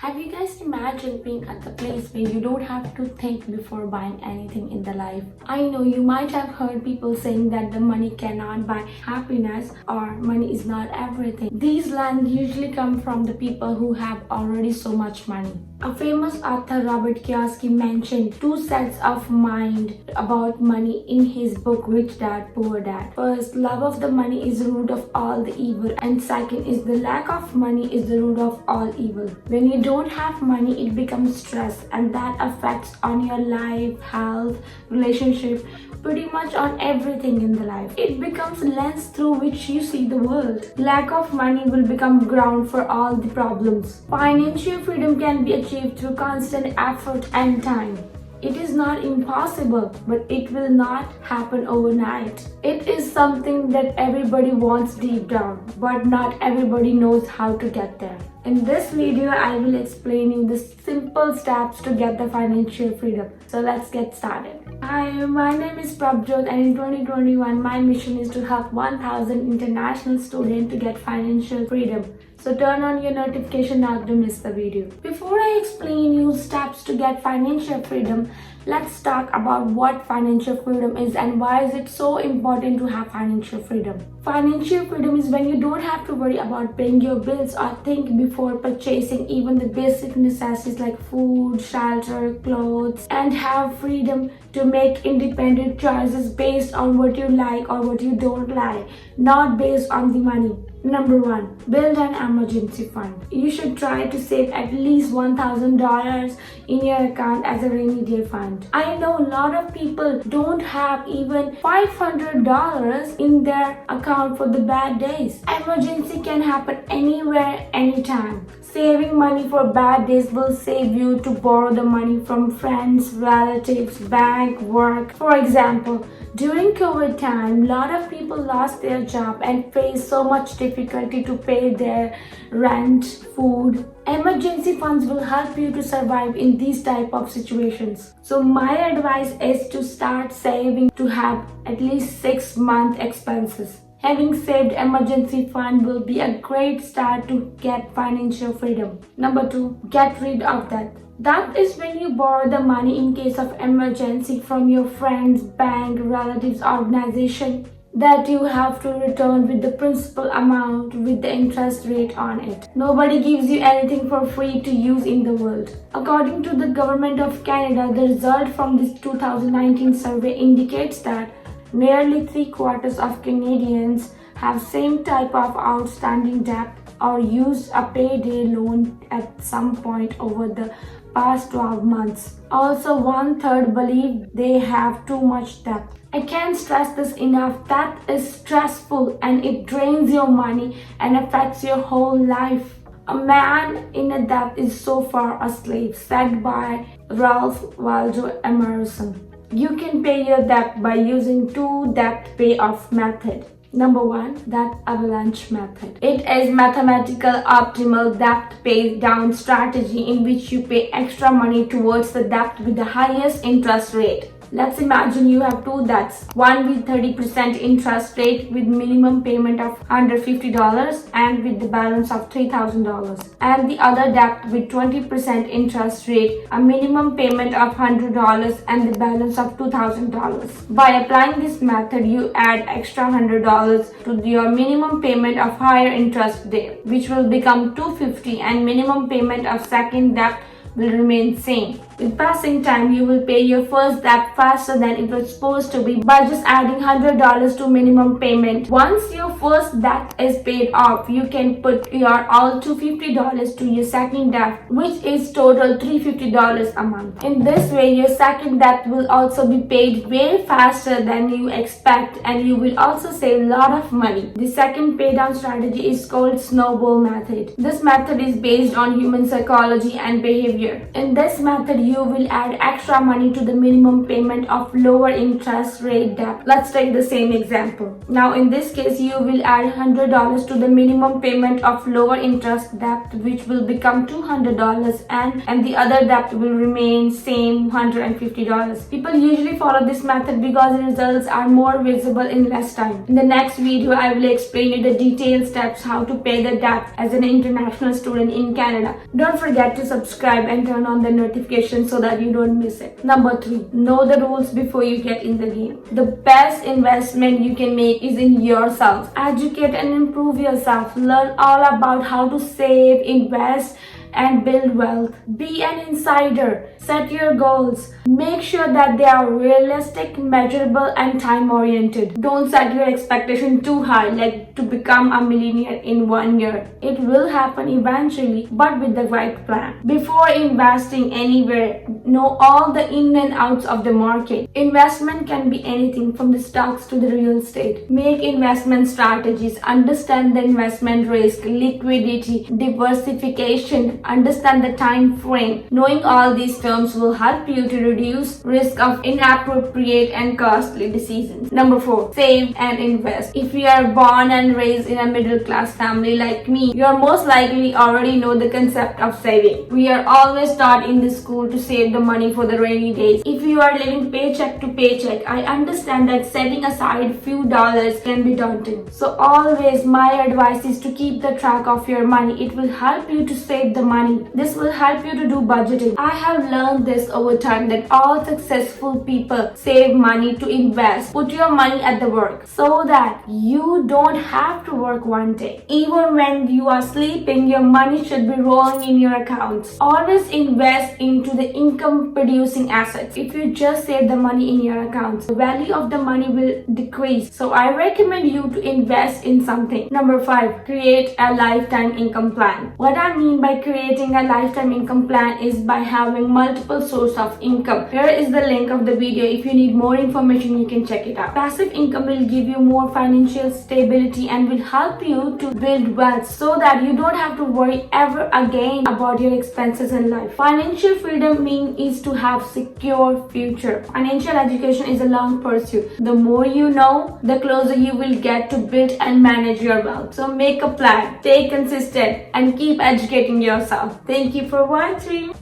Have you guys imagined being at the place where you don't have to think before buying anything in the life? I know you might have heard people saying that the money cannot buy happiness or money is not everything. These lines usually come from the people who have already so much money. A famous author, Robert Kiyosaki, mentioned two sets of mind about money in his book Rich Dad Poor Dad. First, love of the money is the root of all the evil, and second is the lack of money is the root of all evil. When you don't have money, it becomes stress, and that affects on your life, health, relationship, pretty much on everything in the life. It becomes lens through which you see the world. Lack of money will become ground for all the problems. Financial freedom can be achieved through constant effort and time. It is not impossible, but it will not happen overnight. It is something that everybody wants deep down, but not everybody knows how to get there. In this video, I will explain you the simple steps to get the financial freedom. So let's get started. Hi, my name is Prabjot, and in 2021, my mission is to help 1,000 international students to get financial freedom. So turn on your notification not to miss the video. Before I explain you steps to get financial freedom, let's talk about what financial freedom is and why is it so important to have financial freedom. Financial freedom is when you don't have to worry about paying your bills or think before purchasing even the basic necessities like food, shelter, clothes, and have freedom to make independent choices based on what you like or what you don't like, not based on the money. Number 1, build an emergency fund. You should try to save at least $1,000 in your account as a rainy day fund. I know a lot of people don't have even $500 in their account for the bad days. Emergency can happen anywhere, anytime. Saving money for bad days will save you to borrow the money from friends, relatives, bank, work. For example, during COVID time, a lot of people lost their job and faced so much difficulty to pay their rent, food. Emergency funds will help you to survive in these type of situations. So my advice is to start saving to have at least 6-month expenses. Having saved emergency fund will be a great start to get financial freedom. Number 2, get rid of debt. That is when you borrow the money in case of emergency from your friends, bank, relatives, organization that you have to return with the principal amount with the interest rate on it. Nobody gives you anything for free to use in the world. According to the Government of Canada, the result from this 2019 survey indicates that nearly 3/4 of Canadians have same type of outstanding debt or used a payday loan at some point over the past 12 months. Also, 1/3 believe they have too much debt. I can't stress this enough. That is stressful and it drains your money and affects your whole life. A man in a debt is so far a slave, said by Ralph Waldo Emerson. You can pay your debt by using 2 debt payoff method. Number 1, that avalanche method. It is mathematical optimal debt pay down strategy in which you pay extra money towards the debt with the highest interest rate. Let's imagine you have 2 debts, one with 30% interest rate with minimum payment of $150 and with the balance of $3,000, and the other debt with 20% interest rate, a minimum payment of $100 and the balance of $2,000. By applying this method, you add extra $100 to your minimum payment of higher interest rate, which will become $250, and minimum payment of second debt will remain same. With passing time, you will pay your first debt faster than it was supposed to be by just adding $100 to minimum payment. Once your first debt is paid off, you can put your all $250 to your second debt, which is total $350 a month. In this way, your second debt will also be paid way faster than you expect, and you will also save a lot of money. The second pay down strategy is called snowball method. This method is based on human psychology and behavior behavior. In this method, you will add extra money to the minimum payment of lower interest rate debt. Let's take the same example. Now in this case, you will add $100 to the minimum payment of lower interest debt, which will become $200, and the other debt will remain same, $150. People usually follow this method because the results are more visible in less time. In the next video, I will explain you the detailed steps how to pay the debt as an international student in Canada. Don't forget to subscribe and turn on the notifications so that you don't miss it. Number 3, know the rules before you get in the game. The best investment you can make is in yourself. Educate and improve yourself. Learn all about how to save, invest, and build wealth. Be an insider. Set your goals. Make sure that they are realistic, measurable, and time-oriented. Don't set your expectation too high, like to become a millionaire in 1 year. It will happen eventually, but with the right plan. Before investing anywhere, know all the in and outs of the market. Investment can be anything from the stocks to the real estate. Make investment strategies. Understand the investment risk, liquidity, diversification. Understand the time frame. Knowing all these terms will help you to reduce risk of inappropriate and costly decisions. Number 4, save and invest. If you are born and raised in a middle class family like me, you are most likely already know the concept of saving. We are always taught in the school to save the money for the rainy days. If you are living paycheck to paycheck, I understand that setting aside few dollars can be daunting. So always my advice is to keep the track of your money. It will help you to save the money. This will help you to do budgeting. I have learned this over time that all successful people save money to invest. Put your money at the work so that you don't have to work one day. Even when you are sleeping, your money should be rolling in your accounts. Always invest into the income producing assets. If you just save the money in your accounts, the value of the money will decrease. So I recommend you to invest in something. Number 5, create a lifetime income plan. What I mean by creating a lifetime income plan is by having multiple sources of income. Here is the link of the video. If you need more information, you can check it out. Passive income will give you more financial stability and will help you to build wealth so that you don't have to worry ever again about your expenses in life. Financial freedom is to have secure future. Financial education is a long pursuit. The more you know, the closer you will get to build and manage your wealth. So make a plan, stay consistent, and keep educating yourself. Thank you for watching.